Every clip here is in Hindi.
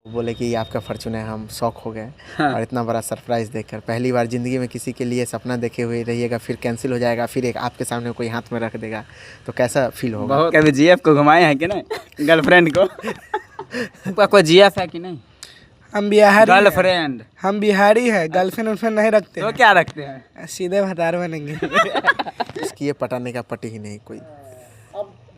बोले कि ये आपका फॉर्च्यूनर है, हम शॉक हो गए। हाँ। और इतना बड़ा सरप्राइज़ देखकर पहली बार ज़िंदगी में किसी के लिए सपना देखे हुए रहिएगा, फिर कैंसिल हो जाएगा, फिर एक आपके सामने कोई हाथ में रख देगा, तो कैसा फील होगा। बहुत कभी जीएफ को घुमाए हैं कि नहीं गर्लफ्रेंड को? आपका कोई जीएफ है कि नहीं? हम बिहारी हैं। गर्लफ्रेंड हम बिहारी है, गर्लफ्रेंड उर्लफ्रेंड नहीं रखते तो क्या रखते हैं? हैं। सीधे भतार बनेंगे। इसकी ये पटाने का पटी ही नहीं कोई।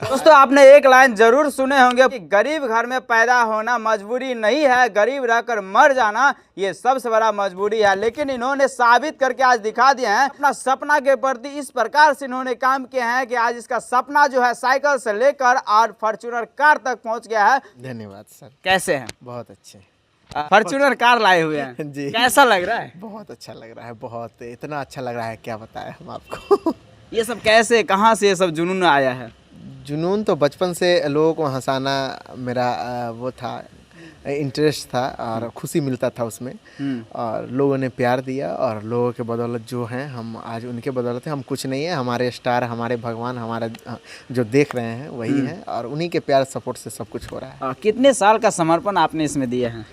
दोस्तों आपने एक लाइन जरूर सुने होंगे कि गरीब घर में पैदा होना मजबूरी नहीं है, गरीब रहकर मर जाना ये सबसे बड़ा मजबूरी है। लेकिन इन्होंने साबित करके आज दिखा दिए हैं अपना सपना के प्रति इस प्रकार से इन्होंने काम किए हैं कि आज इसका सपना जो है साइकिल से लेकर और फॉर्च्यूनर कार तक पहुंच गया है। धन्यवाद सर। कैसे हैं? बहुत अच्छे। फॉर्च्यूनर कार लाए हुए हैं जी। कैसा लग रहा है? बहुत अच्छा लग रहा है, बहुत इतना अच्छा लग रहा है क्या बताएं हम आपको। ये सब कैसे कहाँ से ये सब जुनून आया है? जुनून तो बचपन से लोगों को हंसाना मेरा वो था, इंटरेस्ट था और खुशी मिलता था उसमें। और लोगों ने प्यार दिया और लोगों के बदौलत जो हैं हम आज उनके बदौलत हैं। हम कुछ नहीं है, हमारे स्टार, हमारे भगवान, हमारा जो देख रहे हैं वही हैं और उन्हीं के प्यार सपोर्ट से सब कुछ हो रहा है। कितने साल का समर्पण आपने इसमें दिया है?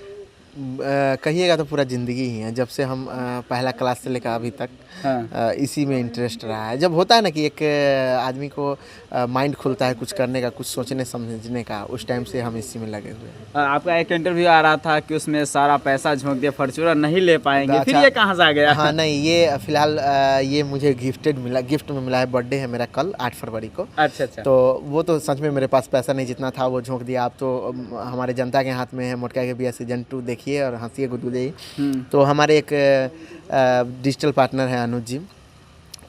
कहिएगा तो पूरा ज़िंदगी ही है। जब से हम पहला क्लास से लेकर अभी तक हाँ। इसी में इंटरेस्ट रहा है। जब होता है ना कि एक आदमी को माइंड खुलता है कुछ करने का, कुछ सोचने समझने का, उस टाइम से हम इसी में लगे हुए हैं। आपका एक इंटरव्यू आ रहा था कि उसमें सारा पैसा झोंक दिया, फॉर्च्यूनर नहीं ले पाएंगे। फिर ये कहाँ से आ गया? हाँ नहीं, ये फिलहाल ये मुझे गिफ्ट में मिला है। बर्थडे है मेरा कल 8 फरवरी को। अच्छा। तो वो तो सच में मेरे पास पैसा नहीं, जितना था वो झोंक दिया। आप तो हमारे जनता के हाथ में है। मोटका के भी सीजन 2 देखिए और हंसिए गुदगुदिए। तो हमारे एक डिजिटल पार्टनर है अनुज जी,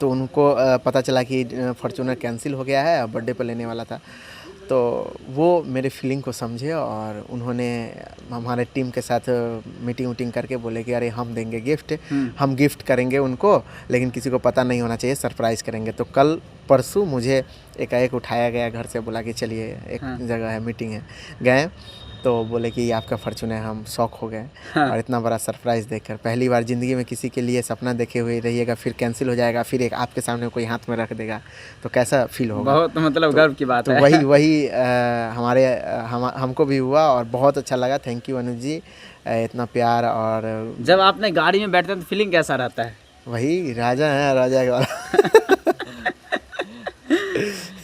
तो उनको पता चला कि फॉर्च्यूनर कैंसिल हो गया है और बर्थडे पर लेने वाला था। तो वो मेरे फीलिंग को समझे और उन्होंने हमारे टीम के साथ मीटिंग वूटिंग करके बोले कि अरे हम देंगे गिफ्ट, हम गिफ्ट करेंगे उनको, लेकिन किसी को पता नहीं होना चाहिए, सरप्राइज़ करेंगे। तो कल परसों मुझे एकाएक उठाया गया घर से, बोला कि चलिए एक जगह है, मीटिंग है। गए तो बोले कि ये आपका फॉर्च्यूनर है, हम शॉक हो गए। और इतना बड़ा सरप्राइज़ देखकर पहली बार ज़िंदगी में किसी के लिए सपना देखे हुए रहिएगा, फिर कैंसिल हो जाएगा, फिर एक आपके सामने कोई हाथ में रख देगा, तो कैसा फील होगा। बहुत मतलब गर्व की बात है। वही हमको भी हुआ और बहुत अच्छा लगा। थैंक यू अनुज जी, इतना प्यार। और जब आपने गाड़ी में बैठते हैं तो फीलिंग कैसा रहता है? वही राजा है, राजा के वाला।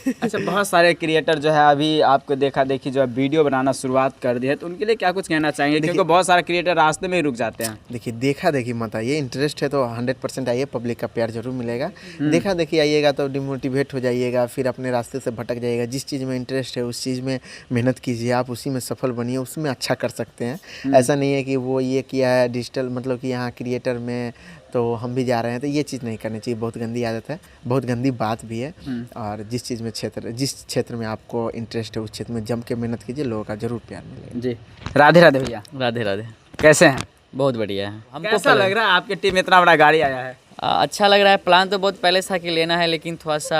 अच्छा, बहुत सारे क्रिएटर जो है अभी आपको देखा देखी जो है वीडियो बनाना शुरुआत कर दी है, तो उनके लिए क्या कुछ कहना चाहेंगे? क्योंकि बहुत सारे क्रिएटर रास्ते में ही रुक जाते हैं। देखिए, देखा देखी मत आइए। इंटरेस्ट है तो 100% आइए, पब्लिक का प्यार जरूर मिलेगा। देखा देखी आइएगा तो डिमोटिवेट हो जाइएगा, फिर अपने रास्ते से भटक जाइएगा। जिस चीज़ में इंटरेस्ट है उस चीज़ में मेहनत कीजिए, आप उसी में सफल बनिए, उसमें अच्छा कर सकते हैं। ऐसा नहीं है कि वो ये किया है डिजिटल, मतलब कि यहाँ क्रिएटर में तो हम भी जा रहे हैं, तो ये चीज़ नहीं करनी चाहिए। बहुत गंदी आदत है, बहुत गंदी बात भी है। और जिस क्षेत्र में आपको इंटरेस्ट है उस क्षेत्र में जम के मेहनत कीजिए, लोगों का जरूर प्यार मिलेगा। जी, राधे राधे भैया। राधे राधे। कैसे हैं? बहुत बढ़िया है। हमको कैसा लग रहा है आपकी टीम में इतना बड़ा गाड़ी आया है? अच्छा लग रहा है। प्लान तो बहुत पहले था कि लेना है, लेकिन थोड़ा सा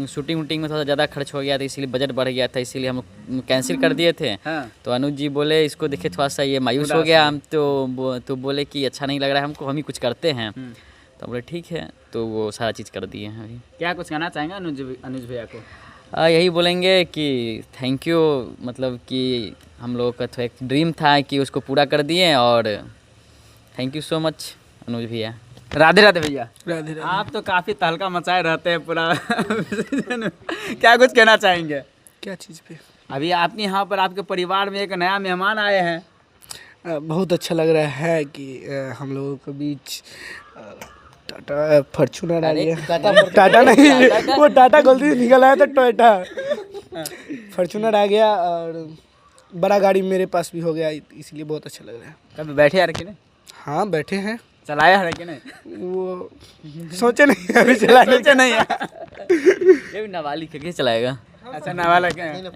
शूटिंग वूटिंग में थोड़ा ज़्यादा खर्च हो गया था, इसीलिए बजट बढ़ गया था, इसीलिए हम कैंसिल कर दिए थे। हाँ। तो अनुज जी बोले इसको देखे थोड़ा सा ये मायूस हो गया, हम तो बोले कि अच्छा नहीं लग रहा है हमको, हम ही कुछ करते हैं। तो बोले ठीक है, तो वो सारा चीज़ कर दिए हैं अभी। क्या कुछ कहना चाहेंगे अनुज भैया को? यही बोलेंगे कि थैंक यू, मतलब कि हम लोगों का तो एक ड्रीम था कि उसको पूरा कर दिए, और थैंक यू सो मच अनुज भैया। राधे राधे भैया। राधे राधे। आप तो काफ़ी तहलका मचाए रहते हैं पूरा। क्या कुछ कहना चाहेंगे? क्या चीज़ पे? अभी आपके यहाँ पर आपके परिवार में एक नया मेहमान आए हैं। बहुत अच्छा लग रहा है कि हम लोगों के बीच टाटा फॉर्च्यूनर आ गया। टाटा नहीं, वो टाटा गलती से निकल आया था, टोयोटा फॉर्च्यूनर आ गया और बड़ा गाड़ी मेरे पास भी हो गया, इसलिए बहुत अच्छा लग रहा है। कभी बैठे यार कि नहीं? हाँ बैठे हैं। चलाया है कि नहीं? वो सोचे नहीं अभी चलाने सोचे नहीं है। ये भी नाबालिग कैसे चलाएगा? अच्छा, नावाला क्या?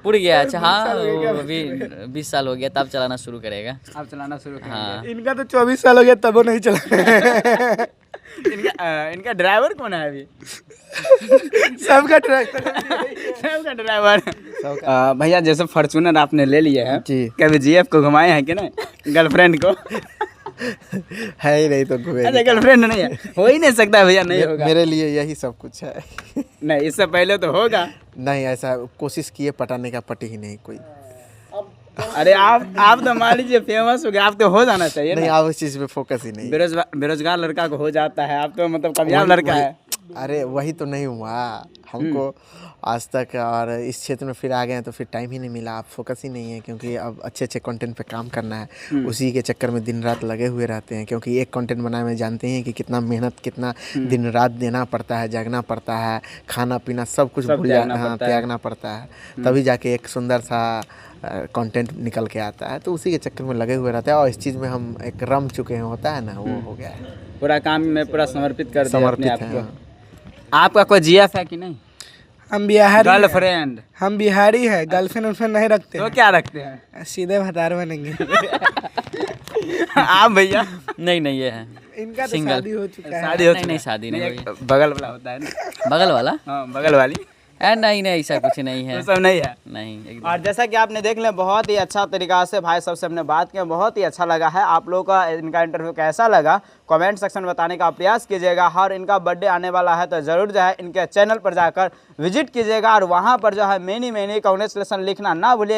पुर गया। अच्छा हाँ, वो अभी 20 साल हो गया, तब चलाना शुरू करेगा। आप चलाना शुरू करेंगे? हाँ। इनका तो 24 साल हो गया तब वो नहीं चला। इनका ड्राइवर कौन है अभी? सबका ड्राइवर। सबका ड्राइवर। भैया, जैसे फॉर्च्यूनर आपने ले लिए हैं, जी। कभी जीएफ को घुमाए हैं कि नहीं गर्लफ्रेंड को? है ही नहीं तो घूमेंगे। अच्छा, गर्लफ्रेंड नहीं है, हो ही नहीं सकता भैया, नहीं होगा। मेरे लिए यही सब कुछ है। नहीं, इससे पहले तो होगा। नहीं, ऐसा कोशिश किए पटाने का पटी ही नहीं कोई। अरे आप तो मान लीजिए फेमस हो गए, आप तो हो जाना चाहिए नहीं, ना। आप उस चीज़ पे फोकस ही नहीं। बेरोजगार लड़का को हो जाता है, आप तो मतलब कामयाब लड़का है। अरे वही तो नहीं हुआ हमको आज तक, और इस क्षेत्र में फिर आ गए हैं तो फिर टाइम ही नहीं मिला, आप फोकस ही नहीं है, क्योंकि अब अच्छे अच्छे कंटेंट पे काम करना है, उसी के चक्कर में दिन रात लगे हुए रहते हैं। क्योंकि एक कंटेंट बनाने में जानते हैं कि कितना मेहनत, कितना दिन रात देना पड़ता है, जागना पड़ता है, खाना पीना सब कुछ भूल जाना, हाँ, त्यागना पड़ता है, तभी जाके एक सुंदर सा कंटेंट निकल के आता है। तो उसी के चक्कर में लगे हुए रहते हैं, और इस चीज़ में हम एक रम चुके हैं, होता है ना, वो हो गया है। पूरा काम में पूरा समर्पित कर दिया अपने समर्पित आप है, को। हाँ। आपका कोई जीएफ है कि नहीं? हम बिहारी हैं। गर्लफ्रेंड? हम बिहारी है, गर्लफ्रेंड उर्लफ्रेंड नहीं रखते तो हैं। क्या रखते हैं? सीधे भतार बनेंगे। आप भैया? नहीं ये है इनका तो Single. शादी हो चुका है। शादी हो नहीं, चुका नहीं, है? शादी नहीं एक बगल वाला होता है ना, बगल वाला हाँ बगल वाली, नहीं ऐसा कुछ नहीं है, वो सब नहीं है। नहीं एकदम। और जैसा कि आपने देख लिया, बहुत ही अच्छा तरीका से भाई साहब से हमने बात किया, बहुत ही अच्छा लगा है। आप लोगों का इनका इंटरव्यू कैसा लगा कमेंट सेक्शन में बताने का प्रयास कीजिएगा। और इनका बर्थडे आने वाला है तो ज़रूर जो है इनके चैनल पर जाकर विजिट कीजिएगा, और वहाँ पर जो है मैनी कांग्रेचुलेसन लिखना ना भूलिएगा।